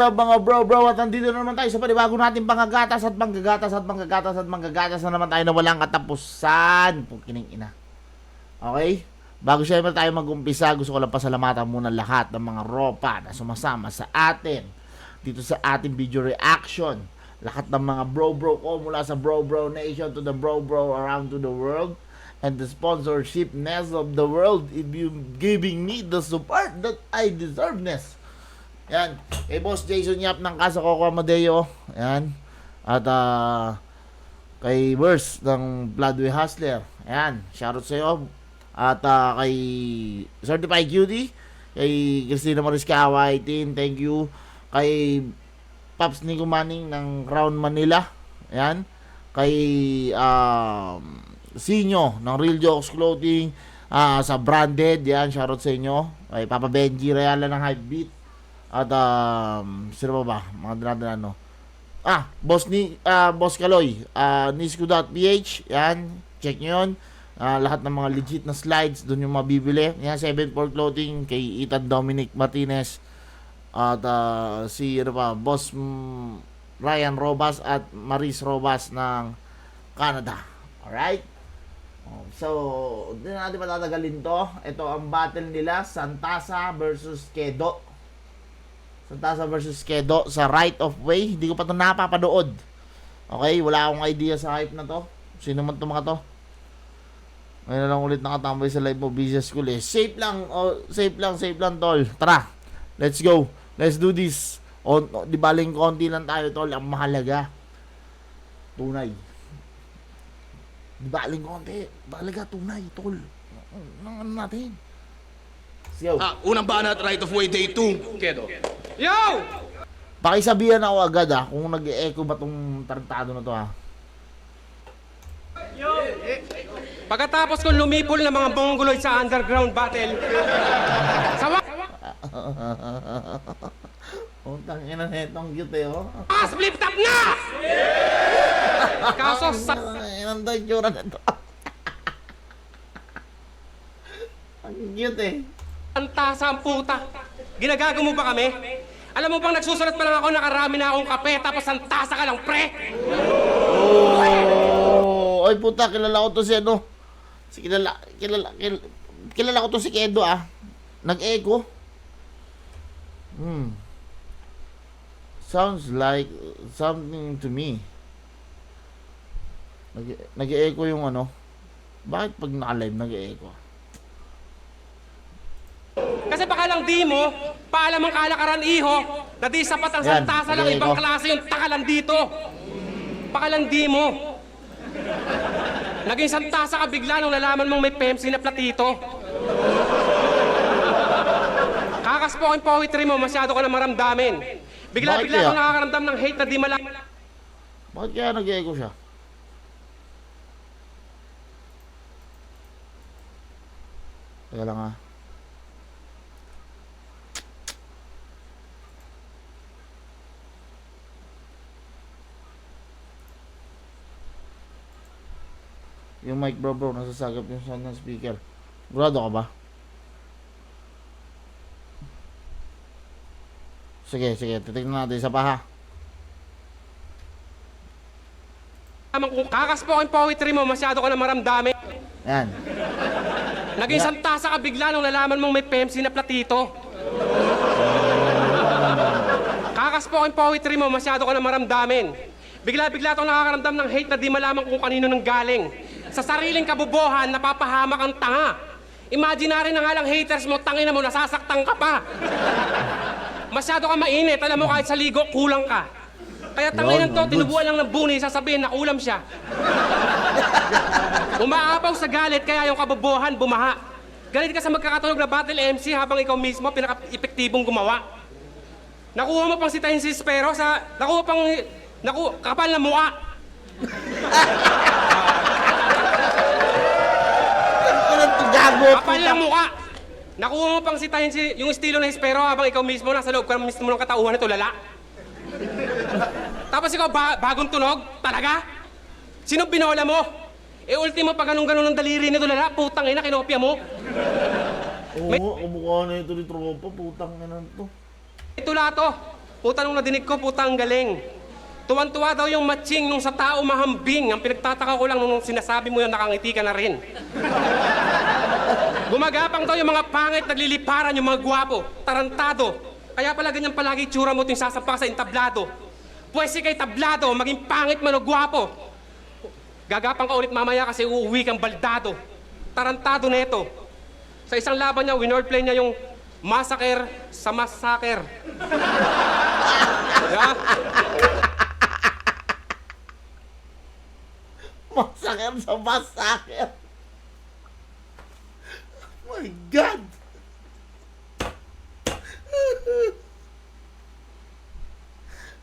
Mga bro, at nandito na naman tayo sa panibago natin panggagatas na naman tayo na walang katapusan. Pukining ina. Okay? Bago syempre tayo mag-umpisa, gusto ko lang pasalamatan muna lahat ng mga ropa na sumasama sa atin dito sa ating video reaction. Lahat ng mga bro ko mula sa bro nation to the bro around to the world, and the sponsorshipness of the world, if you giving me the support that I deserveness. Yan, kay Boss Jason Yap ng Casa Coco Amadeo. Yan. At kay Verse ng Bloodway Hustler. Yan, shoutout sa iyo. At kay Certified Cutie, kay Christina Marisca Whiting, thank you. Kay Pops Nico Manning ng Crown Manila. Yan. Kay Sinyo ng Real Jokes Clothing, sa Branded. Yan, shoutout sa inyo. Kay Papa Benji Reala ng Hypebeat. At sino ba? Mga dinadala Boss Kaloy, nisco.ph, yan, check nyo yun. Lahat ng mga legit na slides doon yung mabibili. Yan, 7 for clothing kay Ethan Dominic Martinez. At si Boss Ryan Robas at Maris Robas ng Canada. Alright? So, hindi na natin matatagalin to. Ito ang battle nila, Santasa versus Kedo. Santasa versus Kedo sa Right of Way. Hindi ko pa ito napapanood. Okay, wala akong idea sa hype na to. Sino man ito mga to? Ngayon na lang ulit nakatambay sa live mo, business school eh. Safe lang, safe lang tol. Tara, let's go. Let's do this. Di baling konti lang tayo tol. Ang mahalaga, tunay. Di baling konti. Mahalaga, tunay tol. Ano natin? Let's go. Unang banat, Right of Way, day 2. Kedo. Yo! Pakisabihan ako agad kung nag-e-echo ba tong tarantado na to Yo! Pagkatapos kong lumipol ng mga mongoloid sa underground battle, Utang ina netong cute flip top na! Kaso sa... Inang to itsura na to. Ang cute Antasa ang puta. Ginagago mo ba kami? Alam mo bang nagsusulat pa lang ako, nakarami na akong kape, tapos antasa ka lang, pre? Oy puta, kilala ko to si ano. Kilala ko to si Kedo Nag-echo. Sounds like something to me. Nag-echo yung ano. Bakit pag naka-live nag-echo? Kasi baka lang di mo, paalam ang kalakaran iho, na di sapat ang Yan, santasa lang, ibang klase yung takalan dito. Baka lang di mo. Naging santasa ka bigla nung nalaman mong may PMC na platito. Kakaspo ang poetry mo, masyado ka na maramdamin. Bigla-bigla kang nakakaramdam ng hate na di malaman. Bakit kaya nag-echo siya? Teka lang Yung mic bro, nasasagap yung sound ng speaker. Sigurado ka ba? Sige, titignan natin isa pa Kakaspo ang poetry mo, masyado ka na maramdamin. Yan. Naging santasa ka bigla nung nalaman mong may PMC na platito. Kakaspo ang poetry mo, masyado ka na maramdamin. Bigla-bigla itong nakakaramdam ng hate na di malaman kung kanino nang galing. Sa sariling kabubuhan, napapahamak ang tanga. Imaginary na nga lang haters mo, tangina mo, nasasaktan ka pa. Masyado ka mainit, alam mo kahit sa ligo, kulang ka. Kaya tanginan to, tinubuan lang ng buni, sasabihin na ulam siya. Umaapaw sa galit, kaya yung kabubuhan bumaha. Galit ka sa magkakatunog na battle MC habang ikaw mismo pinaka-epektibong gumawa. Nakuha mo pang sitahin si Spero sa... kapal na mukha. Kapal na mukha. Nakuha mo pang sitahin yung estilo na Spero habang ikaw mismo nasa loob ka mismo ng katauhan nito, lala. Tapos ikaw, bagong tunog? Talaga? Sino binola mo? Ultimo pag ganun-ganun ng daliri nito, lala, putang ina, kinopya mo. Oo, kamukha na ito ni Tropa, putang ina to. Ito lato. Puta, nung nadinig ko, puta, ang galing. Tuwan-tuwa daw yung matching nung sa tao mahambing. Ang pinagtataka ko lang nung sinasabi mo yun, nakangiti ka na rin. Gumagapang daw yung mga pangit, nagliliparan yung mga gwapo, tarantado. Kaya pala ganyan palagi itsura mo ting sasampa ka sa entablado. Pwede kay tablado, maging pangit man o gwapo. Gagapang ka ulit mamaya kasi uuwi kang baldado. Tarantado neto. Sa isang laban niya, winord play niya yung massacre sa massacre. Yeah? Masakit sa masakit. Oh my God!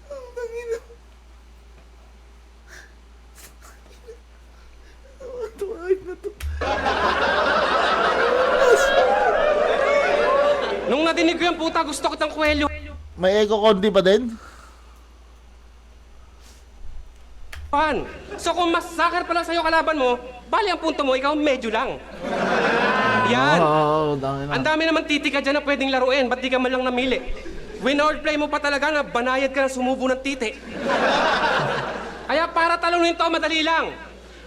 Ang tangina. Tuwag na to. Nung nadinig ko yung puta, gusto ko tang kwelyo. May echo konti pa din? Pan. So kung massacre pala sa'yo kalaban mo, bali ang punto mo, ikaw medyo lang. Yan. Oo, tangina. Ang dami naman titika dyan na pwedeng laruin, ba't di ka man lang namili? Winord play mo pa talaga na banayad ka na sumubo ng titi. Kaya para talunin to, madali lang.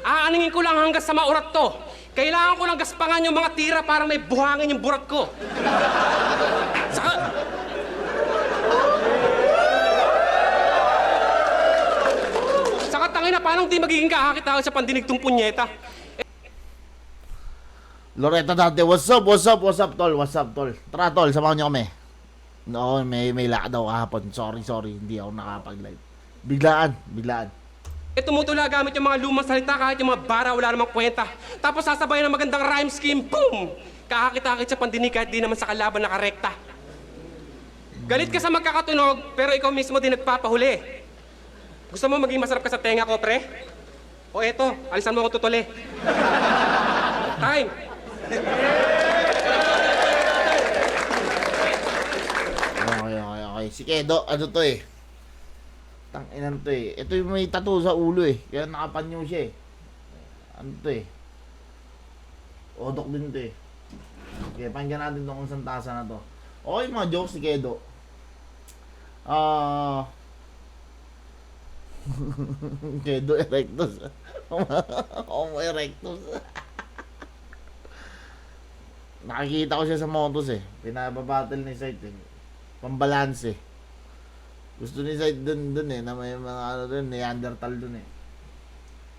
Aaningin ko lang hanggang sa maurat to. Kailangan ko lang gaspangan yung mga tira para may buhangin yung burat ko. Saka... Saka tangina, paano di magiging kahakit ako sa pandinig tong punyeta? Loretta Dante, what's up, tol? What's up, tol? Tara, tol, samahan niyo kami. No, may lakad daw kahapon. Sorry, hindi ako nakapag-live. Biglaan. Tumutula gamit yung mga lumang salita kahit yung mga bara wala namang kwenta. Tapos sasabayan ng magandang rhyme scheme, boom! Kahakit-hakit sa pandinig kahit di naman sa kalaban nakarekta. Galit ka sa magkakatunog, pero ikaw mismo din nagpapahuli. Gusto mo maging masarap ka sa tenga ko, pre? O eto, alisan mo ako tutuli. Time! Okay. Si Kedo, ano to eh? Tanginan to eh. Ito yung may tattoo sa ulo eh. Kaya nakapanyo siya eh. Ano to eh? Odok din to eh. Okay, pakinggan natin itong isang tasa na to. Okay, mga jokes si Kedo. Kedo erectus. Homo erectus. Nakikita ko siya sa motos eh. Pinababattle ni Sight eh. Pambalance eh. Gusto ni Sight dun eh, na may mga ano dun, Neanderthal dun eh.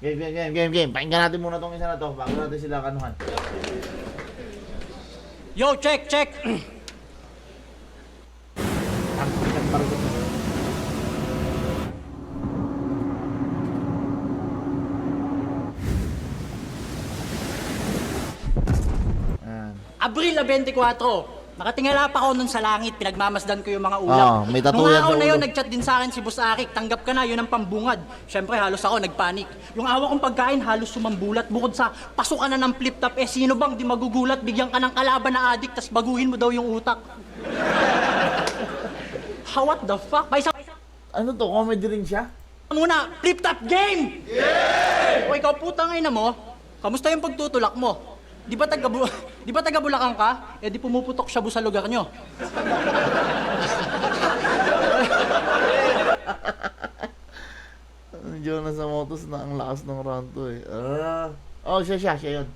Game. Pakinggan natin muna tong isa na to, bago natin sila kanuhan. Yo, check. Abril 24. Nakatingala pa ako nun sa langit, pinagmamasdan ko yung mga ulap. May tattoo Nung yan araw sa na yun, ulo. nagchat din sa akin si Boss Arik, tanggap ka na, yun ang pambungad. Siyempre, halos ako nagpanik. Yung awa kong pagkain, halos sumambulat. Bukod sa pasukan na ng flip-top, sino bang di magugulat? Bigyan ka ng kalaban na adik, tas baguhin mo daw yung utak. What the fuck? May Ano to, comedy rin siya? muna, flip-top game! Yeah! O ikaw putang ina mo, kamusta yung pagtutulak mo? Di ba taga Bulacan ka? Eh di pumuputok siya sa lugar nyo. Nandiyo na sa motos na ang lakas ng ranto eh. Oh, siya yun.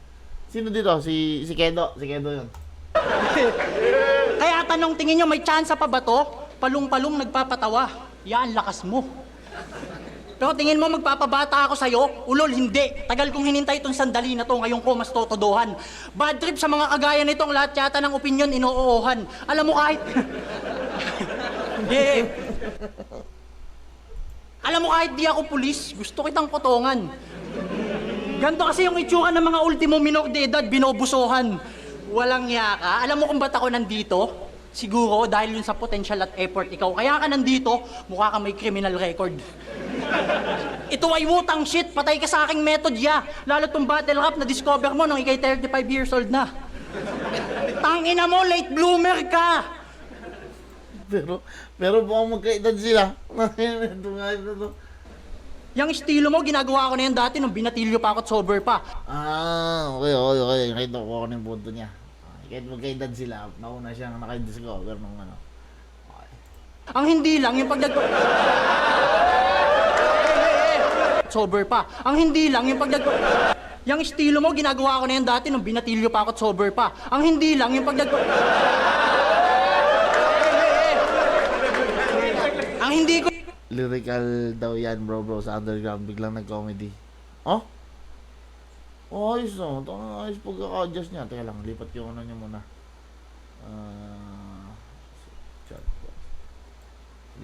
Sino dito? Si Kedo. Si Kedo yun. Kaya tanong, tingin nyo may tsansa pa ba to? Palong-palong nagpapatawa. Yan, lakas mo. Pero tingin mo magpapabata ako sa'yo? Ulol, hindi. Tagal kong hinintay itong sandali na to, ngayon ko mas totodohan. Bad trip sa mga kagaya nitong lahat yata ng opinion inoohan. Alam mo kahit... Hindi. Alam mo kahit di ako pulis, gusto kitang potongan. Ganto kasi yung itsura ng mga ultimo minor de edad, binobusohan. Walang yaka. Alam mo kung ba't ako nandito? Siguro dahil yun sa potential at effort ikaw. Kaya ka nandito, mukha ka may criminal record. Ito ay wutang shit, patay ka sa aking method, ya. Lalo tong battle rap na discover mo nung ikay 35 years old na. Tangina mo, late bloomer ka. Pero buong magkaedad sila. Ito nga ito to. Yung estilo mo, ginagawa ko na yan dati nung binatilyo pa ako at sober pa. Okay. Nakita ko ako ng punto niya. Kahit magkaedad sila, nauna siyang nakadiscover nung ano. Okay. Ang hindi lang yung sober pa. Ang hindi lang yung yung estilo mo, ginagawa ko na yan dati nung binatilyo pa ako at sober pa. Ang hindi lang yung ang hindi ko... Lyrical daw yan, bro, sa underground. Biglang nag-comedy. Oh? Oh, ayos no. Ito ang ayos pagkaka-adjust niya. Teka lang, lipat yung ano niya muna. Chat box.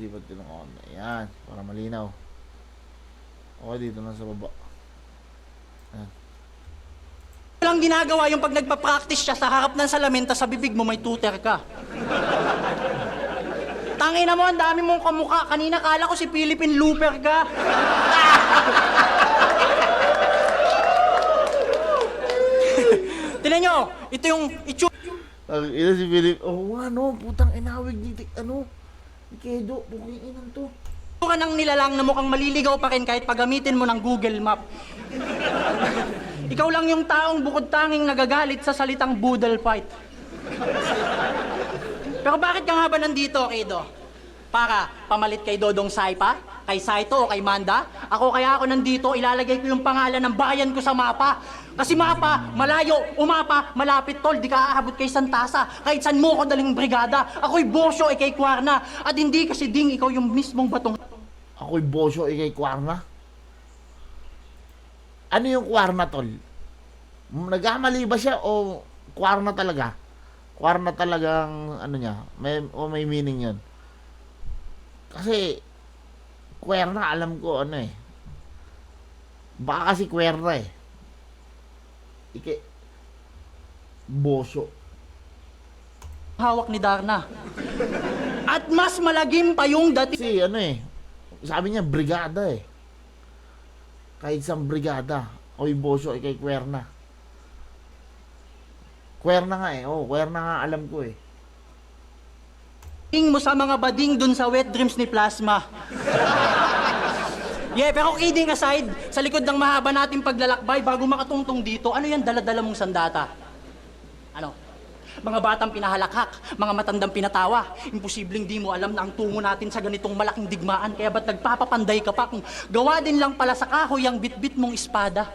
Lipat ko ng on. Ayan, para malinaw. Okay, dito na sa baba. Ayan. Walang ginagawa yung pag nagpa-practice siya sa harap ng salamin, tas sa bibig mo may tutor ka. Tangina mo, ang dami mong kamukha. Kanina kala ko si Philippine Looper ka. Tingnan nyo, ito yung Ang ina si Philip. Oh, ano, putang inawig ni ano. Ni Kedo, puking inan to. ka ng nilalang na mukhang maliligaw pa rin kahit paggamitin mo ng Google Map. Ikaw lang yung taong bukod tanging nagagalit sa salitang boodle fight. Pero bakit ka nga ba nandito, Kedo? Para pamalit kay Dodong Saipa? Kay Saito o kay Manda? Kaya ako nandito, ilalagay ko yung pangalan ng bayan ko sa mapa. Kasi mapa, malayo, umapa, malapit tol, di ka aabot kay Santasa. Kahit saan mo ko daling brigada. Ako'y Bosyo, kay Kwarna. At hindi kasi ding ikaw yung mismong batong... Ako'y Bosyo, ikay Kwarna. Ano yung Kwarna, tol? Nagkamali ba siya o Kwarna talaga? Kwarna talagang ano niya, may meaning yun. Kasi Kwerna, alam ko ano eh. Baka kasi Kwerna eh. Bosyo. hawak ni Darna. At mas malagim pa yung dati... Kasi ano eh, sabi niya brigada eh. Kahit isang brigada. Oy Bosyo, ikay Kwerna. Kwerna nga eh. Oh, Kwerna nga alam ko eh. mo sa mga bading dun sa wet dreams ni Plasma. Yeah, pero kidding aside, sa likod ng mahaba nating paglalakbay bago makatungtong dito, ano yan dala-dala mong sandata? Ano? Mga batang pinahalakhak, mga matandang pinatawa. Imposibleng di mo alam na ang tungo natin sa ganitong malaking digmaan, kaya ba't nagpapapanday ka pa kung gawa din lang pala sa kahoy ang bitbit mong espada?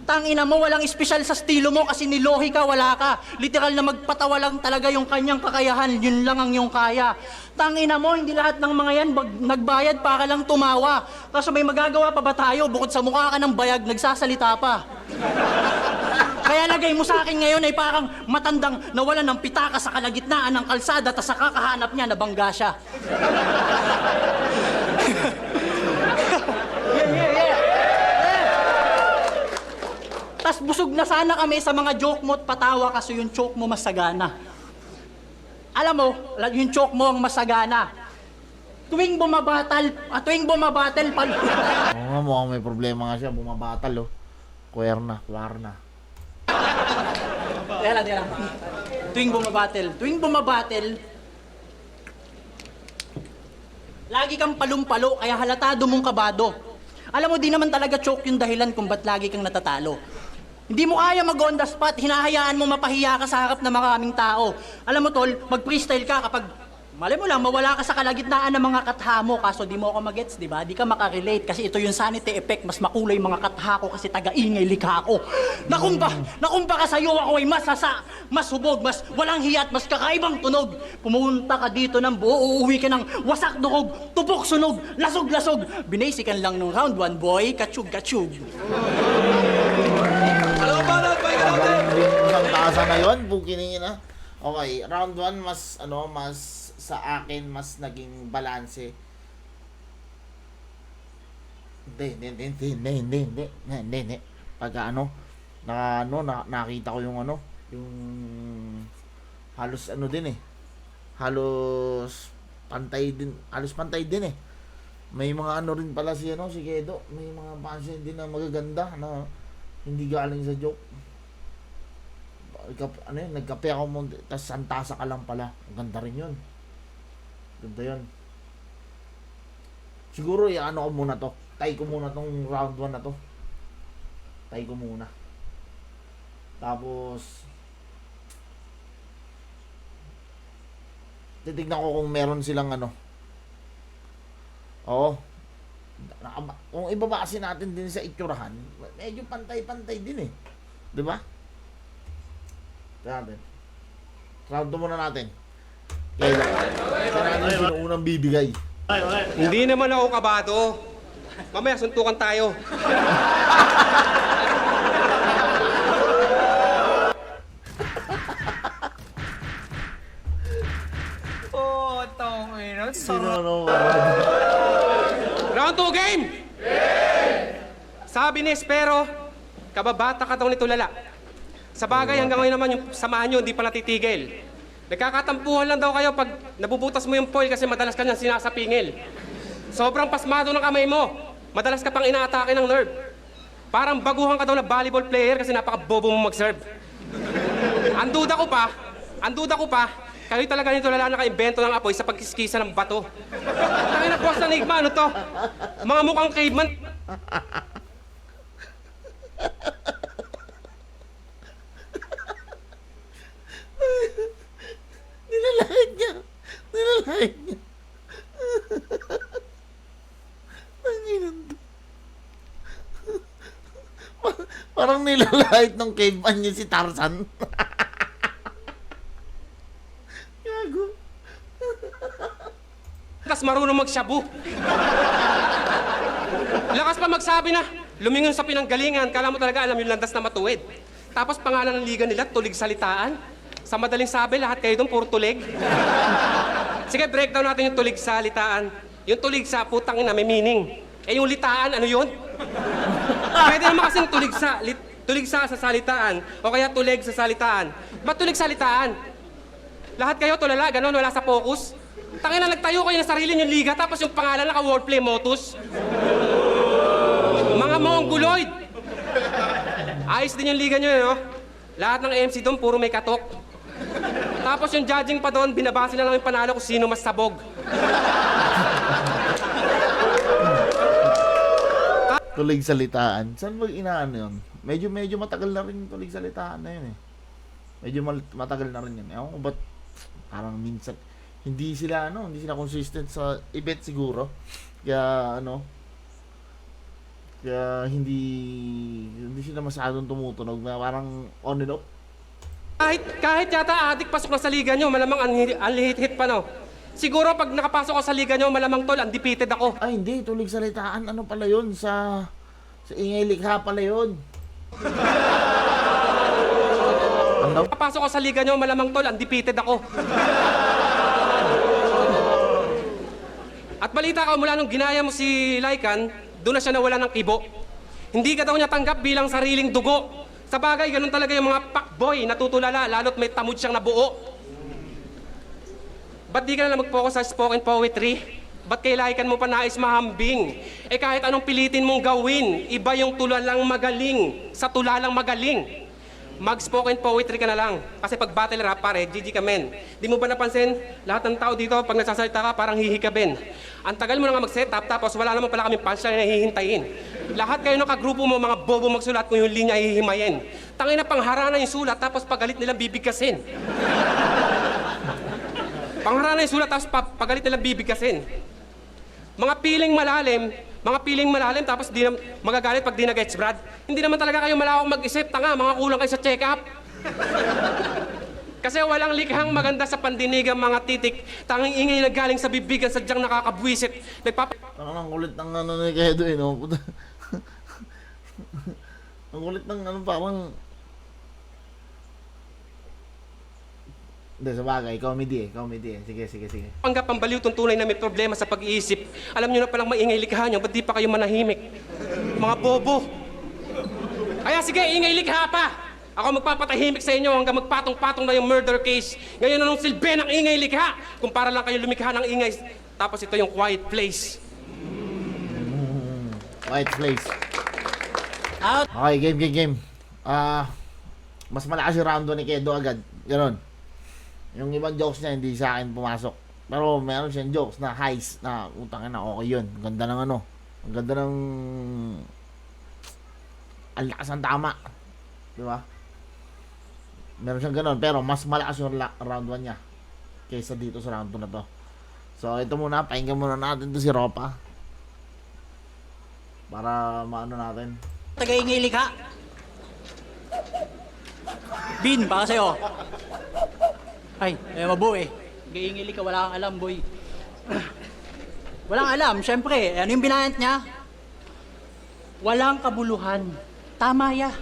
Tangina mo, walang espesyal sa estilo mo kasi nilohi ka, wala ka. Literal na magpatawa lang talaga yung kanyang kakayahan, yun lang ang iyong kaya. Tangina mo, hindi lahat ng mga yan nagbayad para lang tumawa. Kaso may magagawa pa ba tayo bukod sa mukha ka ng bayag, nagsasalita pa? Kaya lagay mo sa akin ngayon ay parang matandang nawalan ng pitaka sa kalagitnaan ng kalsada tas sa kakahanap niya nabangga siya. Tas busog na sana kami sa mga joke mo at patawa kasi yung joke mo masagana. Alam mo, yung joke mo ang masagana. Tuwing bumabatal, Oo nga, mukhang may problema nga siya. Bumabatal oh. Kwerna. Teka lang. Tuwing bumabatel, lagi kang palumpalo, kaya halatado mong kabado. Alam mo, di naman talaga choke yung dahilan kung ba't lagi kang natatalo. Hindi mo kaya mag-on the spot, hinahayaan mo mapahiya ka sa harap ng maraming tao. Alam mo, tol, mag-freestyle ka kapag, mali mo lang, mawala ka sa kalagitnaan ng mga katha mo, kaso di mo ako magets, di ba? Di ka makarelate kasi ito yung sanity effect, mas makulay mga katha ko kasi taga-ingay likha ko. Nakumpa ka sa'yo, ako ay mas hubog, mas walang hiyat, mas kakaibang tunog. Pumunta ka dito ng buo, uuwi ka ng wasak dukog, tupok sunog, lasog-lasog. Binasican lang nung round 1, boy, kachug-kachug. Isang tasa na yun, bukiningin na. Okay, round 1 mas sa akin mas naging balanse. Hindi. Pagka nakita ko yung yung halos din eh. Halos pantay din eh. May mga rin pala si Kedo, may mga pansin din na magaganda na hindi galing sa joke. Nagkape ako mo, tas santasa ka lang pala. Ang ganda rin yun. Ganda yun. Siguro, ko muna to. Tay ko muna tong round 1 na to. Tay ko muna. Tapos, titignan ko kung meron silang ano. Oo. Kung ibabase natin din sa itsurahan, medyo pantay-pantay din eh. 'Di ba? Tignan natin. Round 2 muna natin. Kaya natin sino unang bibigay. Hindi naman ako kabado. Mamaya suntukan tayo. Oh, tangina. Sino ano? Round 2 game! Sabi ni Espero, kababata ka daw nito lala. Sa bagay, hanggang ngayon naman yung samahan nyo, hindi pa natitigil. Nagkakatampuhan lang daw kayo pag nabubutas mo yung foil kasi madalas ka niyang sinasapingil. Sobrang pasmado ng kamay mo. Madalas ka pang inaatake ng nerve. Parang baguhan ka daw na volleyball player kasi napaka-bobo mo mag-serve. Ang duda ko pa, kayo talaga nito lala naka-invento ng apoy sa pagkiskisa ng bato. Tangina boss ng Enigma, ano to? Mga mukhang caveman. Nilalait niya. Nanginan to. Parang nilalait ng caveman niya si Tarzan. Gago. Tapos marunong magshabu. Lakas pa magsabi na, lumingon sa pinanggalingan, kala mo talaga alam yung landas na matuwid. Tapos pangalan ng liga nila, tulig salitaan. Sa madaling sabi, lahat kayo doon, puro tulig. Sige, breakdown natin yung tulig salitaan. Yung tulig sa putang ina, may meaning. Eh yung litaan, ano yun? Pwede naman kasing tulig sa salitaan, o kaya tulig sa salitaan. Ba't tulig salitaan? Lahat kayo tulala, ganun, wala sa focus. Tangina, nagtayo kayo ng sarili yung liga, tapos yung pangalan naka-wordplay motus. Mga mongoloid! Ayos din yung liga nyo, no? Lahat ng MC doon, puro may katok. Tapos yung judging pa doon, binabase na lang yung panalo kung sino mas sabog. Tulig salitaan. Saan ba inaano yun? Medyo matagal na rin yung tulig salitaan na yun eh. Medyo matagal na rin yun. Ewan ko ba't parang minsan hindi sila consistent sa event siguro. Kaya hindi sila masyadong tumutunog na parang on and off. Kahit yata adik pasok na sa liga nyo, malamang unlihit-hit pa, no? Siguro pag nakapasok ako sa liga nyo, malamang tol, undefeated ako. Ay hindi, tulig salitaan. Ano pala yun? Sa Ingay Likha pala yun. Ano? Nakapasok ako sa liga nyo, malamang tol, undefeated ako. At balita ka, mula nung ginaya mo si Lycan, doon na siya nawala ng kibo. Hindi ka daw niya tanggap bilang sariling dugo. Sa bagay, ganun talaga yung mga fuckboy, natutulala, lalo't may tamod siyang nabuo. Ba't di ka na lang mag-focus sa spoken poetry? Ba't kay Lycan mo pa nais mahambing? Eh kahit anong pilitin mong gawin, iba yung tulalang magaling sa tulalang magaling. Mag-spoken poetry ka na lang. Kasi pag battle rap, pare, GG ka men. Di mo ba napansin, lahat ng tao dito, pag nagsasalita ka, parang hihikabin. Ang tagal mo na nga mag-setup, tapos wala naman pala kaming punchline na hihintayin. Lahat kayo ng kagrupo mo, mga bobo magsulat kung yung linya hihimayin. Tangin na pangharana yung sulat, tapos pagalit nilang bibigkasin. Pangharana yung sulat, tapos pagalit nilang bibigkasin. Mga piling malalim, tapos di na magagalit pag di na-gets, Brad. Hindi naman talaga kayo malawak mag-isip, tanga, mga kulang kayo sa check-up. Kasi walang likhang maganda sa pandinigang mga titik, tanging ingay na galing sa bibigan, sadyang nakakabwisit. Ang kulit ng ano ni Kedo eh, no? Ang kulit ng ano parang... Hindi, sa bagay, comedy eh. Sige. Panggap ang baliw tong tunay na may problema sa pag-iisip. Alam nyo na palang maingay likha nyo, ba't di pa kayo manahimik? Mga bobo. Kaya sige, ingay likha pa! Ako magpapatahimik sa inyo hanggang magpatong-patong na yung murder case. Ngayon anong silbi ng ingay likha? Kung para lang kayo lumikha ng ingay. Tapos ito yung quiet place. White place. Out. Okay, game. Mas malakas yung round 1 ni Kedo agad. Ganon. Yung ibang jokes niya hindi sa akin pumasok. Pero meron siyang jokes na highs na utang na okay yun. Ang ganda ng ano. Ang ganda ng... Ang lakas ng tama. Di ba? Meron siyang ganon. Pero mas malakas yung round 1 niya. kaysa dito sa round 2 na to. So, ito muna, pakinggan muna natin to si Ropa. Para maano natin. Tagaingilig ha? Bin, baka sa'yo. Ay, mabu eh. Tagaingilig ka, wala kang alam, boy. Walang alam, syempre. Ano yung binayant niya? Walang kabuluhan. Tama ya.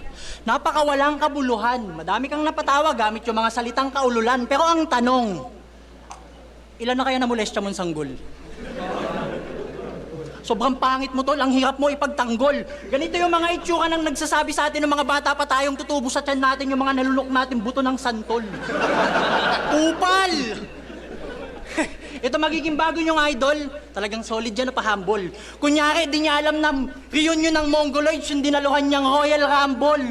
Napaka walang kabuluhan. Madami kang napatawa gamit yung mga salitang kaululan. Pero ang tanong, ilan na kaya namolestya mong sanggol? Sobrang pangit mo tol, ang hirap mo ipagtanggol. Ganito yung mga itsura ng nagsasabi sa atin ng mga bata pa tayong tutubo sa tiyan natin, yung mga nalulok natin buto ng santol. Upal! Ito magiging bago yung idol, talagang solid yan na pa-humble. Kunyari, di niya alam na reunion ng Mongoloids yung dinaluhan niyang Royal Rumble.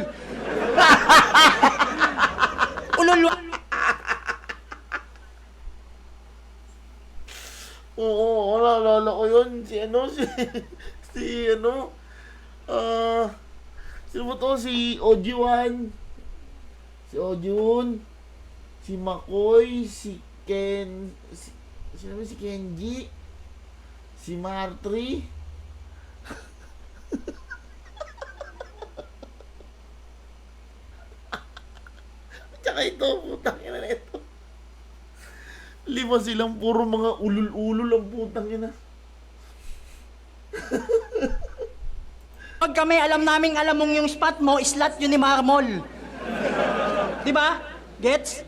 Ulul. Oo, naalala ko yun. Sino ba to? Si Ojuan. Si Ojun. Si Makoy. Si Ken. Sino ba si Kenji? Si Martri. Tsaka ito, putang ina na ito. 5 silang puro mga ulul-ulul ang putang ina. Pag kami alam naming alam mong yung spot mo, slot yun ni Marmol. Di ba? Gets?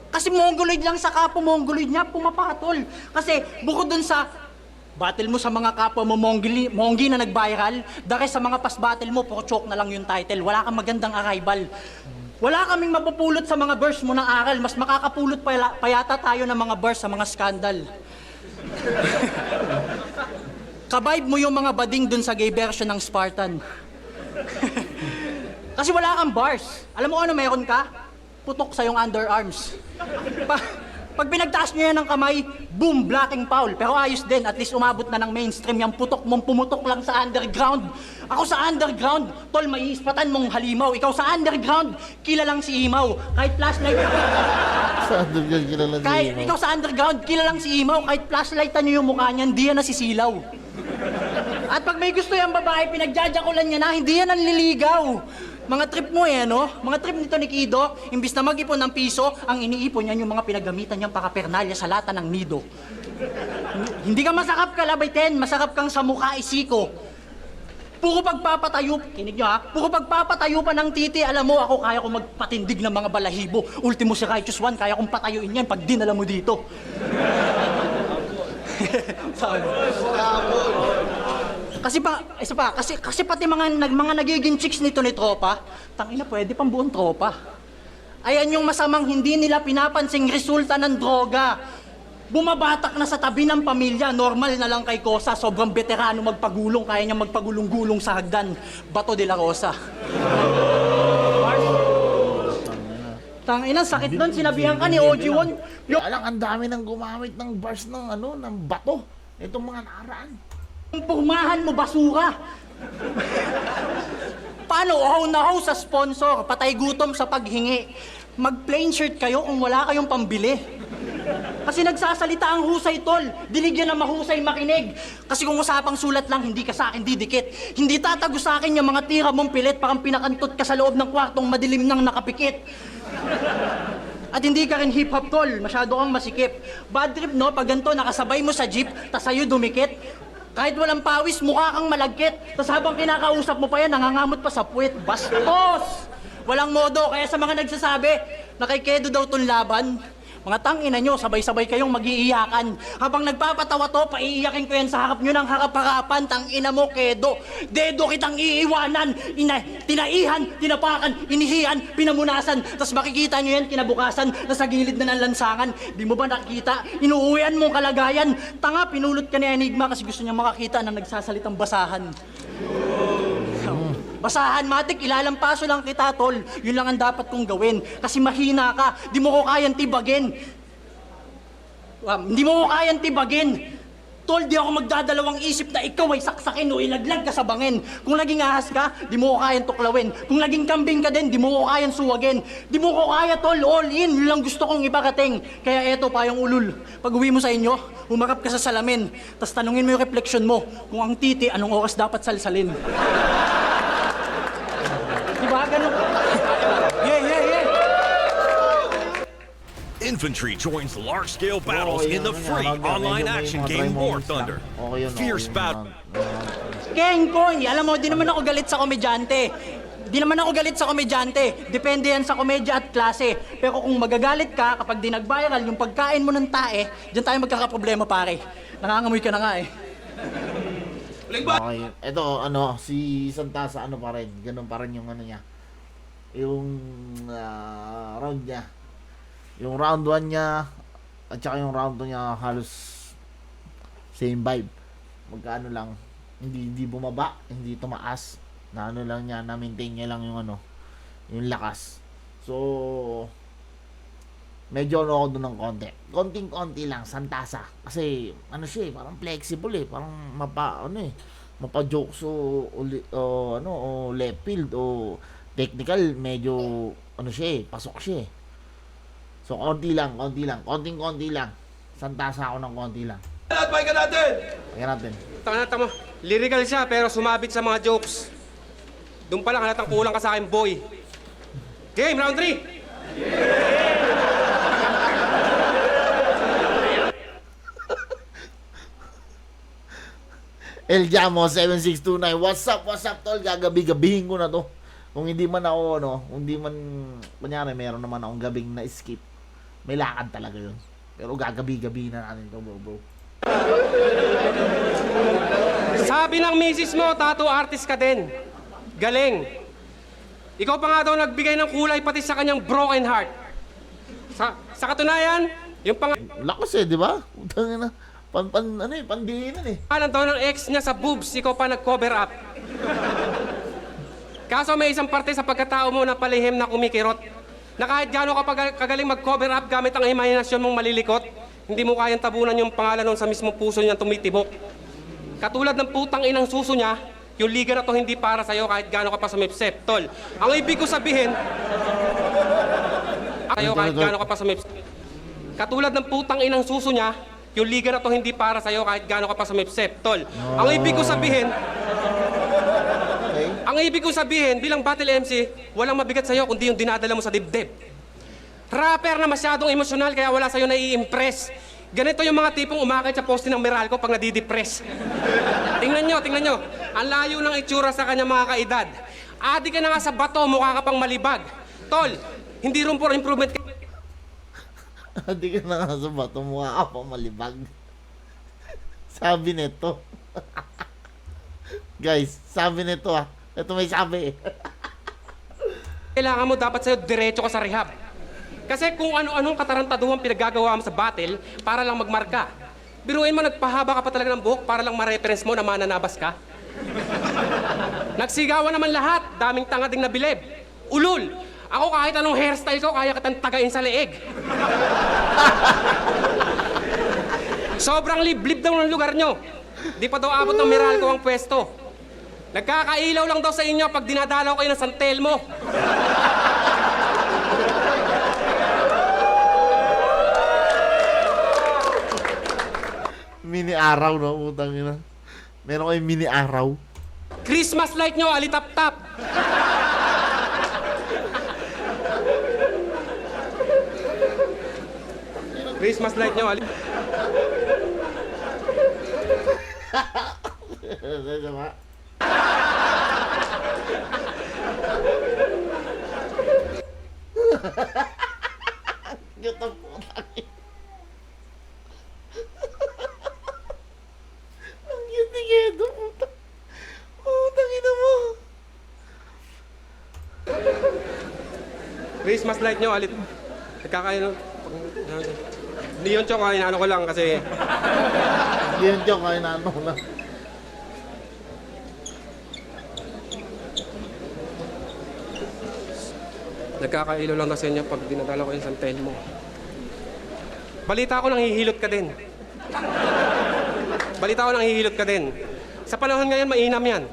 Kasi mongoloid lang sa kapwa mongoloid niya, pumapatol. Kasi bukod dun sa battle mo sa mga kapwa mo monggi na nag-viral, dahil sa mga past battle mo, puro choke na lang yung title. Wala kang magandang arrival. Wala kaming mapupulot sa mga verse mo ng aral. Mas makakapulot pa yata tayo ng mga verse sa mga scandal. Kabibe mo yung mga bading dun sa gay version ng Spartan. Kasi wala kang bars. Alam mo ano meron ka? Putok sa yung underarms. Pag pinagtaas niyo yan ng kamay, boom, blocking foul. Pero ayos din, at least umabot na ng mainstream yung putok mong pumutok lang sa underground. Ako sa underground, tol, maiispatan mong halimaw. Ikaw sa underground, kilalang si Imaw. Kahit flashlight... Sa underground kilala si Kahit Imaw. ikaw sa underground, kilalang si Imaw. Kahit flashlightan niyo yung mukha niya, hindi yan nasisilaw. At pag may gusto yung babae, pinagjajakulan niya na, hindi yan nanliligaw. Mga trip mo eh, no? Mga trip nito ni Kido, imbis na mag-ipon ng piso, ang iniipon niyan yung mga pinagamitan niyang pakapernalya sa lata ng nido. Hindi ka masakap ka, labay 10, masakap kang sa mukha isiko. Puro pagpapatayo, kinig niyo ha, puro pagpapatayo pa ng titi, alam mo, ako kaya ko magpatindig ng mga balahibo. Ultimo si Righteous One, kaya kong patayuin yan pag dinala mo dito. Sabi mo. Kasi pati mga nagiging chicks nito ni tropa, tangina pwede pang buong tropa. Ayan yung masamang hindi nila pinapansing resulta ng droga. Bumabatak na sa tabi ng pamilya, normal na lang kay Kosa, sobrang veterano magpagulong, kaya niya magpagulong-gulong sa hagdan. Bato de la Rosa. Tangina, sakit doon, sinabihan ka ni Ojiwon. Alang, ang dami nang gumamit ng bars ng bato. Itong mga nakaraan. Yung pumahan mo, basura. Paano? Uhaw na uhaw sa sponsor, patay gutom sa paghingi. Mag-plain shirt kayo kung wala kayong pambili. Kasi nagsasalita ang husay, tol. Diligyan na mahusay makinig. Kasi kung usapang sulat lang, hindi ka sa akin didikit. Hindi tatago sa akin yung mga tira mong pilit, parang pinakantot ka sa loob ng kwartong madilim nang nakapikit. At hindi ka rin hip-hop, tol. Masyado kang masikip. Bad trip, no? Pag ganito, nakasabay mo sa jeep, tas sa'yo dumikit. Kahit walang pawis, mukha kang malagkit. Tas habang kinakausap mo pa yan, nangangamot pa sa puwet. Bastos! Walang modo, kaya sa mga nagsasabi na kay Kedo daw tong laban, mga tangina nyo, sabay-sabay kayong mag-iiyakan. Habang nagpapatawa to, paiiyakin ko yan sa harap nyo ng harap-harapan. Tangina mo, Kedo. Dedo kitang iiwanan. Tinaihan, tinapakan, inihian, pinamunasan. Tapos makikita nyo yan kinabukasan na sa gilid na ng lansangan. Di mo ba nakita? Inuuwian mong kalagayan. Tanga, pinulot ka ni Enigma kasi gusto niya makakita na nagsasalitang basahan. Basahan, matik, ilalampaso lang kita, tol. Yun lang ang dapat kong gawin. Kasi mahina ka, di mo ko kayang tibagin. Hindi mo ko kayang tibagin. Tol, di ako magdadalawang isip na ikaw ay saksakin o ilaglag ka sa bangin. Kung naging ahas ka, di mo ko kayang tuklawin. Kung naging kambing ka din, di mo ko kayang suwagin. Di mo ko kaya, tol, all in. Yun lang gusto kong ibarating. Kaya eto pa yung ulul. Pag uwi mo sa inyo, humarap ka sa salamin. Tapos tanungin mo yung refleksyon mo. Kung ang titi, anong oras dapat salsalin. Diba? Ganun. Yeah. Infantry joins the large-scale battles in the free online action game War Thunder. Fierce battle. Keng Koy, alam mo, di naman ako galit sa komedyante. Depende yan sa komedya at klase. Pero kung magagalit ka kapag di nag-viral yung pagkain mo ng tae, diyan tayo magkakaproblema, pare. Nangangamoy ka na nga eh. Okay. Ito, si Santasa, pa rin. Ganun pa rin yung niya. Yung round niya. Yung round 1 niya, at saka yung round 2 niya, halos same vibe. Magkaano lang, hindi bumaba, hindi tumaas. Na lang niya, na-maintain niya lang yung yung lakas. So, medyo ako doon ng konti. Konting-konti lang, Santasa. Kasi, siya parang flexible parang mapa-jokes o left field o technical, medyo, pasok siya So, konting-konti lang. Santasa ako ng konti lang. Pahinga natin! Natin. Tama. Lyrical siya pero sumabit sa mga jokes. Doon pa lang halatang kulang ka sa akin, boy. Game, round 3! El Jamo 7629. What's up, tol? Gagabi-gabihin ko na to. Kung hindi man ako, kunyari, meron naman akong gabing na skip. May lakad talaga yun. Pero gagabi-gabi na natin to, bro. Sabi ng misis mo, tattoo artist ka din. Galing. Ikaw pa nga daw nagbigay ng kulay pati sa kanyang broken heart. Sa katunayan, yung Lakas di ba? Utangin na. Pandihinan pangalan daw ng ex niya sa boobs, ikaw pa nag-cover up. Kaso may isang parte sa pagkatao mo na palihim na kumikirot. Na kahit gaano ka kagaling mag-cover up gamit ang imahinasyon mong malilikot, hindi mo kayang tabunan yung pangalan nun sa mismong puso niya tumitibok. Katulad ng putang inang suso niya, yung liga na to hindi para sa'yo kahit gaano ka pa sumipsep. Tol, ang ibig ko sabihin, katulad ng putang inang suso niya, yung liga na to hindi para sa'yo kahit gaano ka pa sumipsep. Tol, ang ibig ko sabihin, bilang battle MC, walang mabigat sa'yo kundi yung dinadala mo sa dibdib. Rapper na masyadong emosyonal kaya wala sa'yo nai-impress. Ganito yung mga tipong umakit sa poste ng Meralco pag nadidepress. Tingnan nyo. Ang layo ng itsura sa kanya mga kaedad. Adi ka na nga sa bato, mukha ka pang malibag. Tol, hindi room for improvement. Hindi ka na nga sa bato, mukha ka pa malibag. Sabi nito. Guys, sabi nito Ito may sabi Kailangan mo dapat sa'yo diretso ka sa rehab. Kasi kung ano-anong katarantaduhan pinaggagawa mo sa battle para lang magmarka. Biruin mo, nagpahaba ka pa talaga ng buhok para lang ma-reference mo na mananabas ka. Nagsigawan naman lahat, daming tanga ding nabilib. Ulul! Ako kahit anong hairstyle ko, kaya kitang tagain sa leeg. Sobrang liblib daw ng lugar nyo. Di pa daw abot ng Meralco ang pwesto. Nagkakailaw lang daw sa inyo pag dinadalaw kayo ng San Telmo. mini araw, utang ina. Meron kayong mini araw. Christmas light nyo, alitap-tap. Christmas light nyo, Diba? Cute ang putang ina. Ang cute ni Gedo, putang. Putang ina mo. Christmas light nyo, alit. Nagkakain. Hindi yun, Chok. Inaano ko lang kasi... Yun, Chok. Inaano ko lang. Nagkakailaw lang kasi niya pag dinadala ko yung San Telmo. Balita ko, nanghihilot ka din. balita ko nang hihilot ka din. Sa panahon ngayon, mainam yan.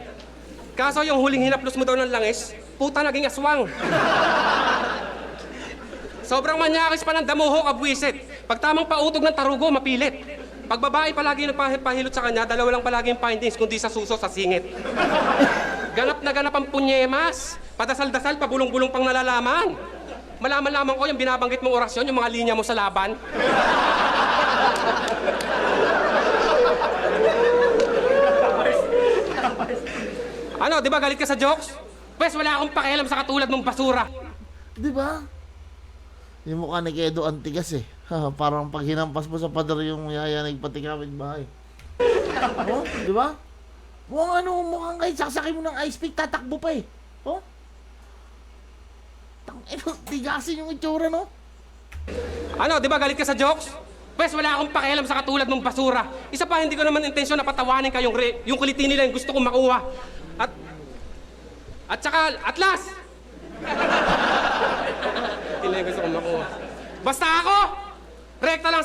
Kaso yung huling hinaplos mo daw ng langis, puta naging aswang. Sobrang manyakis pa ng damuho, kabwisit. Pag tamang pautog ng tarugo, mapilit. Pag babae palagi nagpahilot sa kanya, dalawa lang palagi yung findings, kundi sa suso, sa singit. Ganap na ganap ang punyemas. Padasal-dasal, pabulong-bulong pang nalalaman. Malaman-laman ko yung binabanggit mong orasyon, yung mga linya mo sa laban. Ano, di ba galit ka sa jokes? Pwes, wala akong pakialam sa katulad mong basura. Di ba? Yung mukha ni Kedo antigas eh. Parang pag hinampas mo sa pader yung yaya nagpatikawin bahay. Oh, di ba? Mukhang kahit saksakin mo ng ice pick, tatakbo pa eh. Oh? Tigasin yung itsura, no? Ano, di ba galit ka sa jokes? Pwes, wala akong pakialam sa katulad mong basura. Isa pa, hindi ko naman intensyon na patawanin ka yung kulitin nila yung gusto kong makuha. At saka, atlas! Hindi na yung gusto kong makuha. Basta ako, rekta lang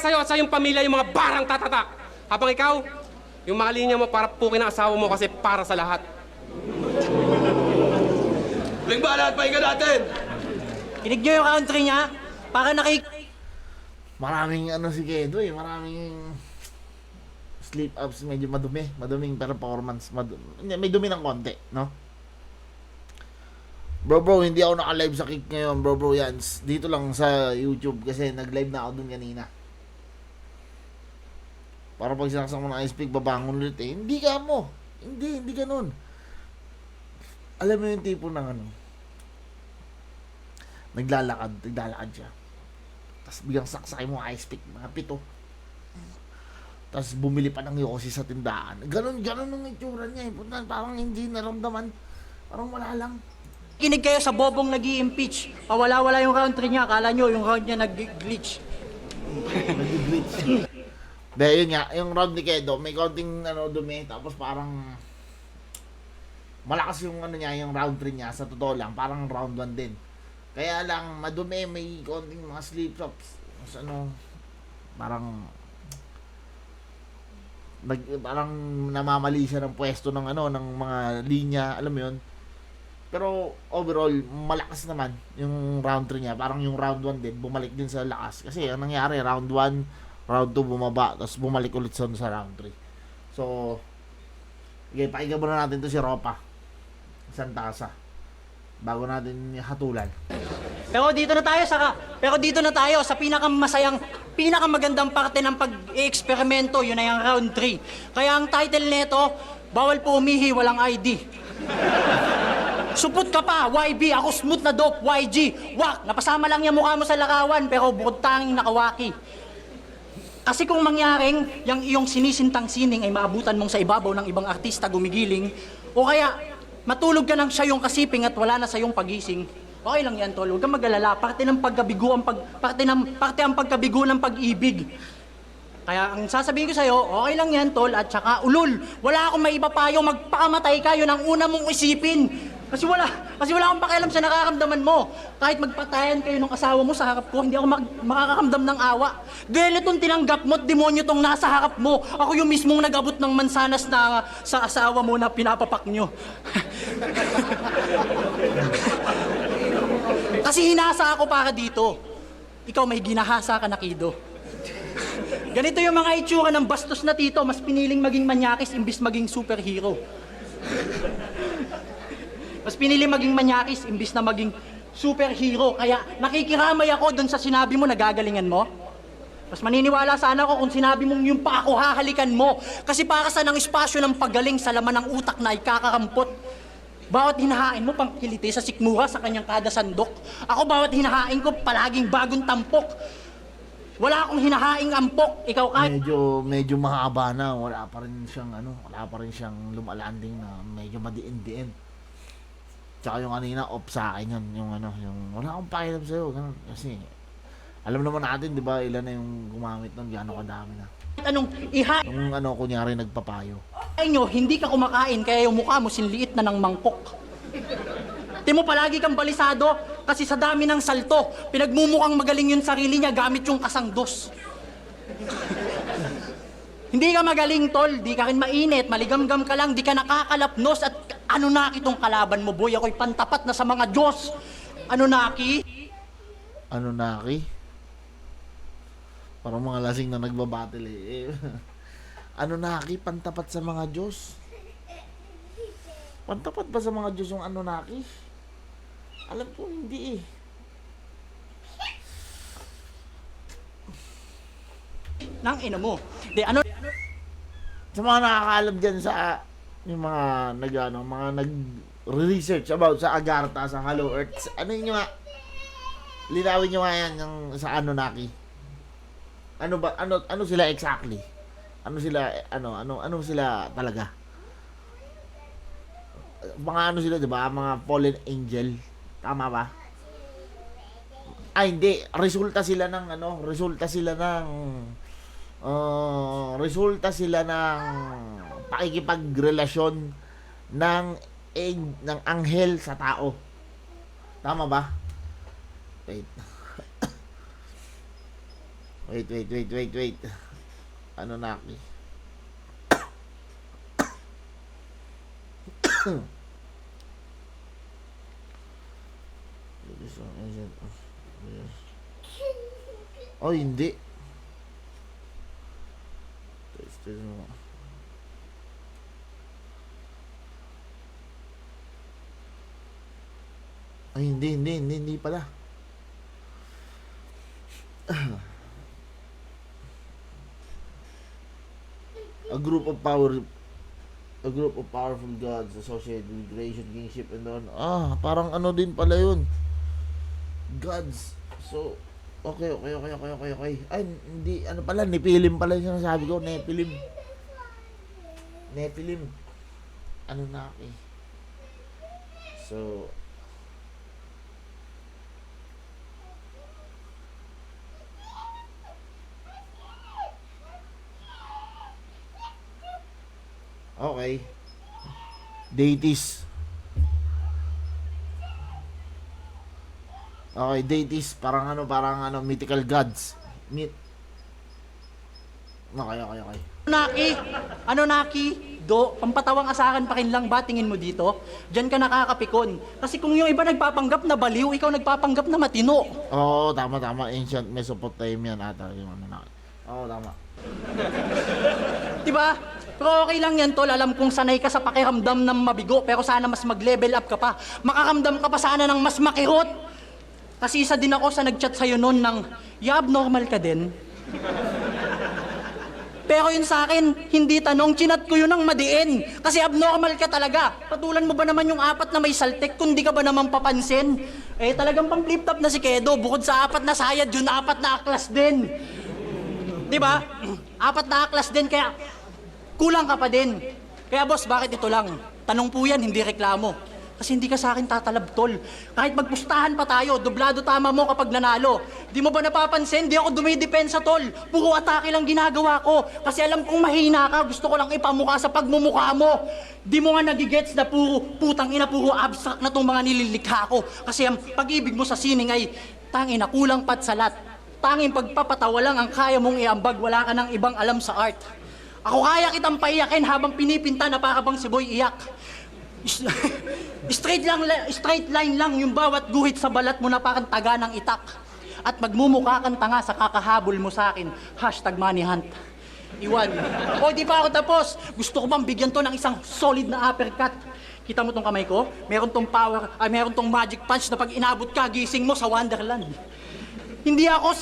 sa'yo at sa iyong pamilya yung mga barang tatatak. Habang ikaw, yung mga linya mo para pukin ang asawa mo kasi para sa lahat. Huling bala at pahinga natin! Kinig nyo yung country niya, para Maraming si Kedo eh. Maraming sleep ups, medyo maduming performance. May dumi ng konti, no? Bro, hindi ako naka-live sa Kick ngayon, bro, yan. Dito lang sa YouTube kasi nag-live na ako dun kanina. Para pag sinaksak mo ng ice pick, babangon ulit eh. Hindi ka mo. Hindi ganun. Alam mo yung tipo ng naglalakad siya. Tapos biglang saksakin mo ice pick, mga 7. Tapos bumili pa ng yosi sa tindahan. Ganon ang itsura niya. Parang hindi naramdaman. Parang wala lang. Kinig kayo sa bobong nag-i-impeach. Wala yung country niya. Akala nyo yung round niya nag-glitch. Nag-glitch. Dahil yun nga, yung round ni Kedo, may konting dumi. Tapos parang malakas yung yung round 3 niya. Sa totoo lang, parang round 1 din. Kaya lang, madumi, may konting mga slip-ups. Parang namamali siya ng pwesto ng ng mga linya, alam mo yun. Pero overall, malakas naman yung round 3 niya. Parang yung round 1 din, bumalik din sa lakas. Kasi ang nangyari, round 1, round 2 bumaba, tapos bumalik ulit sa round 3. So, okay, pakinggan muna natin to si Ropa Santasa bago natin hatulan. Pero dito na tayo sa pinakamagandang parte ng pag-eksperimento, yun na yung round 3. Kaya ang title nito, bawal po umihi, walang ID. Supot ka pa, YB, ako smooth na dope, YG. Wak, napasama lang yung mukha mo sa lakawan, pero bukod tanging nakawaki. Kasi kung mangyaring yung iyong sinisintang sining ay maabutan mong sa ibabaw ng ibang artista gumigiling, o kaya matulog ka ng siya yung kasiping at wala na sa iyong pagising, okay lang yan, tol. Huwag kang mag-alala. Parte ang pagkabigo ng pag-ibig. Kaya ang sasabihin ko sa'yo, okay lang yan, tol. At saka, ulul, wala akong maipapayo. Magpakamatay ka, yun ang una mong isipin. Kasi wala akong pakialam sa nakakamdaman mo. Kahit magpatayan kayo ng asawa mo sa harap ko, hindi ako makakakamdam ng awa. Dahil itong tinanggap mo at demonyo tong nasa harap mo. Ako yung mismong nag-abot ng mansanas na sa asawa mo na pinapapak nyo. Kasi hinasa ako para dito. Ikaw may ginahasa ka na, Kido. Ganito yung mga itsura ng bastos na tito, mas piniling maging manyakis imbis maging superhero. Mas pinili maging manyakis imbis na maging superhero. Kaya nakikiramay ako dun sa sinabi mo na gagalingan mo. Mas maniniwala sana ako kung sinabi mong yung pa ako hahalikan mo. Kasi para sa ng espasyo ng paggaling sa laman ng utak na ikakarampot. Bawat hinahain mo pang kiliti sa sikmura sa kanyang kada sandok. Ako bawat hinahain ko palaging bagong tampok. Wala akong hinahaing ampok. Ikaw kahit... Medyo mahaba na. Wala pa rin siyang lumalanding na medyo madiin-diin. Tsaka yung kanina, off sa akin yun. Yung wala akong pakialam sa'yo. Ganun. Kasi, alam naman natin, di ba, ilan na yung gumamit nun, gano'ng kadami na. Anong iha... Yung kunyari, nagpapayo. Ay nyo, hindi ka kumakain, kaya yung mukha mo sinliit na ng mangkok. Di mo palagi kang balisado, kasi sa dami ng salto, pinagmumukhang magaling yung sarili niya gamit yung kasangdos. Hindi ka magaling, tol. Di ka rin mainit. Maligamgam ka lang. Di ka nakakalapnos. At Anunnaki tong kalaban mo, boy. Ako'y pantapat na sa mga Diyos. Anunnaki? Anunnaki? Parang mga lasing na nagbabattle eh. Anunnaki, pantapat sa mga Diyos. Pantapat ba sa mga Diyos yung Anunnaki? Alam ko hindi eh. Nang ina mo. Di, ano? Sa mga nakakaalam dyan sa yung mga mga nag-research about sa Agartha, sa Hollow Earth, ano yun nga? Linawin nyo nga yan yung sa Anunnaki. Ano ba, ano sila exactly? Ano sila talaga? Mga ano sila, di ba? Mga fallen angel. Tama ba? Ay, hindi. Resulta sila ng pakikipagrelasyon ng anghel sa tao. Tama ba? Wait. Wait. Anunnaki. Oh, hindi. Ay, hindi pala. A group of powerful gods associated with creation, kingship, and on. Parang ano din pala yun. Gods. So, okay. Ay, hindi, ano pala, Nephilim pala yung sinasabi ko. Nephilim. Anunnaki. So, okay. Deities. Okay, deities. Parang mythical gods. Okay. Anunnaki, pampatawang asakan pa rin lang ba tingin mo dito? Diyan ka nakakapikon. Kasi kung yung iba nagpapanggap na baliw, ikaw nagpapanggap na matino. Oo, tama. Ancient Mesopotamian ata yung Anunnaki. Oo, tama. Diba? Pero okay lang yan, tol. Alam kong sanay ka sa pakiramdam ng mabigo, pero sana mas mag-level up ka pa. Makaramdam ka pa sana ng mas makihot. Kasi isa din ako sa nag-chat sa'yo noon ng, abnormal ka din. Pero yun sa akin, hindi tanong, chinat ko yun ng madiin. Kasi abnormal ka talaga. Patulan mo ba naman yung 4 na may saltek kung di ka ba naman papansin? Talagang pang flip-top na si Kedo. Bukod sa 4 na sayad, yun 4 na aklas din. Diba? 4 na aklas din, kaya kulang ka pa din. Kaya boss, bakit ito lang? Tanong po yan, hindi reklamo. Kasi hindi ka sa akin tatalab, tol. Kahit magpustahan pa tayo, doblado tama mo kapag nanalo. Di mo ba napapansin? Di ako dumidepensa, tol. Puro atake lang ginagawa ko. Kasi alam kong mahina ka, gusto ko lang ipamukha sa pagmumukha mo. Di mo nga nagigets na puro abstract na tong mga nililikha ko. Kasi ang pag-ibig mo sa sining ay tangina, kulang pat salat. Tanging pagpapatawa lang ang kaya mong iambag, wala ka ng ibang alam sa art. Ako kaya kitang paiyakin habang pinipinta na para bang si Boy iyak. Straight line lang yung bawat guhit sa balat mo na parang taga ng itak. At magmumukha kang tanga sa kakahabol mo sa akin. #moneyhunt. Iwan. O, di pa ako tapos. Gusto ko bang bigyan to ng isang solid na uppercut. Kita mo tong kamay ko? Meron tong magic punch na pag inabot ka, gising mo sa Wonderland. Hindi ako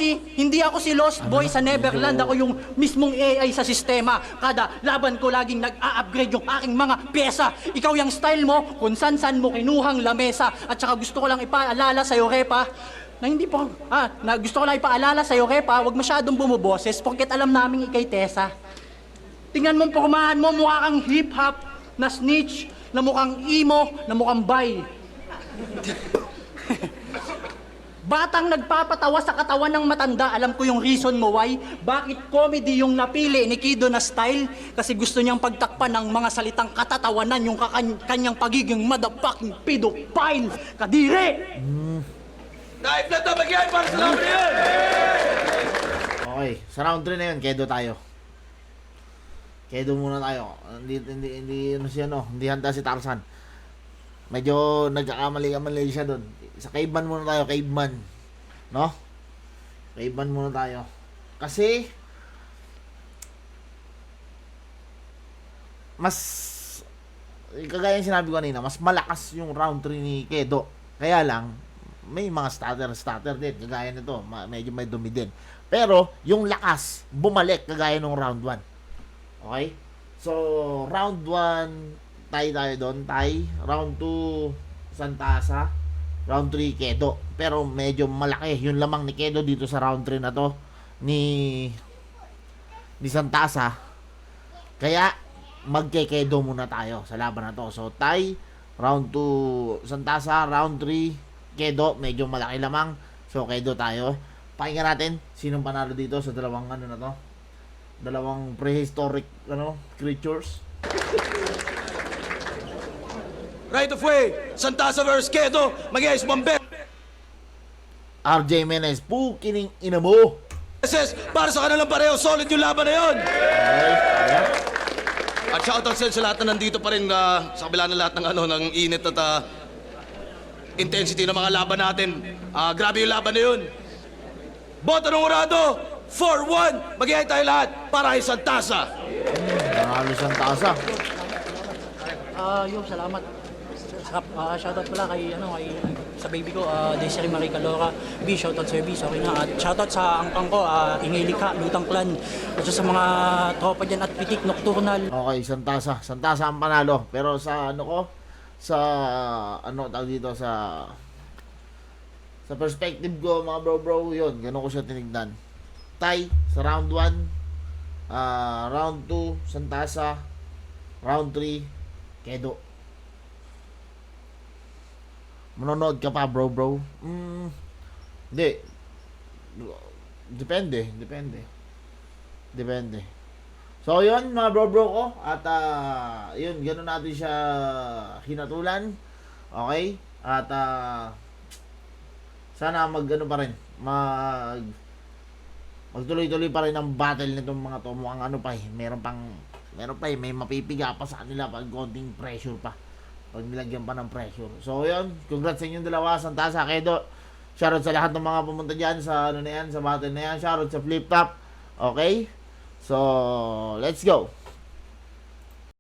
si Lost Boy sa Neverland. Ako yung mismong AI sa sistema. Kada laban ko laging nag-a-upgrade yung aking mga pyesa. Ikaw yung style mo, kung san-san mo kinuhang lamesa. At saka gusto ko lang ipaalala sa'yo, Repa, gusto ko lang ipaalala sa'yo, Repa, huwag masyadong bumuboses porket alam namin ikay Tessa. Tingnan mo ang pormahan mo, mukha kang hip-hop na snitch, na mukhang emo, na mukhang bay. Batang nagpapatawa sa katawan ng matanda, alam ko yung reason mo why. Bakit comedy yung napili ni Kido na style? Kasi gusto niyang pagtakpan ng mga salitang katatawanan yung kanyang pagiging motherfucking pedophile. Kadiri! Na-i-flat up again para sa laban na yun! Okay, sa round 3 na yun, Kedo tayo. Kedo muna tayo. Hindi ano siya, no? Hindi handa si Tarzan. Medyo nagkakamali-kamali siya doon. Sa caveman muna tayo, caveman. No? Caveman muna tayo. Kasi, mas, kagaya yung sinabi ko kanina, mas malakas yung round 3 ni Kedo. Kaya lang, may mga stutter din. Kagaya nito, medyo may dumi din. Pero, yung lakas, bumalik kagaya nung round 1. Okay? So, round 1, tayo doon. Round 2, Santasa. Round 3, Kedo. Pero medyo malaki yung lamang ni Kedo dito sa round 3 na to. Ni Santasa. Kaya, magke-Kedo muna tayo sa laban na to. So, round 2, Santasa. Round 3, Kedo. Medyo malaki lamang. So, Kedo tayo. Pakinggan natin sinong panalo dito sa dalawang ano na to. Dalawang prehistoric creatures. Right of way, Santasa versus Kedo. Mag-iayos bombe. RJ Menez, pukining ina mo. Para sa kanilang pareho, solid yung laban na yun. Okay, ayan. At shoutout sa lahat na nandito pa rin sa kabila ng lahat ng ng init at intensity ng mga laban natin. Grabe yung laban na yun. Boto ng urado, 4-1. Mag-iay tayo lahat para kay Santasa. Nanalo Santasa. Salamat. Shoutout pala kay sa baby ko, Desiree Marie Calora. B, shoutout sa B, okay na. At shoutout sa angkang ko, Ingilika, Lutang Clan. At sa mga tropa dyan at Pitik Nocturnal. Okay, Santasa. Santasa ang panalo. Pero sa tawag dito sa perspective ko, mga bro, yun. Ganun ko siya tinignan. Tie sa round 1. Round 2, Santasa. Round 3, Kedo. Manonood ka pa, bro? Hindi. Depende. So, yun, mga bro ko. At, yun, ganun natin siya hinatulan. Okay? At, sana pa rin. Magtuloy-tuloy pa rin ang battle nitong mga to. Mukhang meron pa may mapipiga pa sa kanila pag konting pressure pa. Pag nilagyan pa ng pressure. So, yun. Congrats sa inyong dalawa. Santasa, Kedo. Shoutout sa lahat ng mga pumunta dyan sa sa battle na yan. Shoutout sa Flip Top. Okay? So, let's go.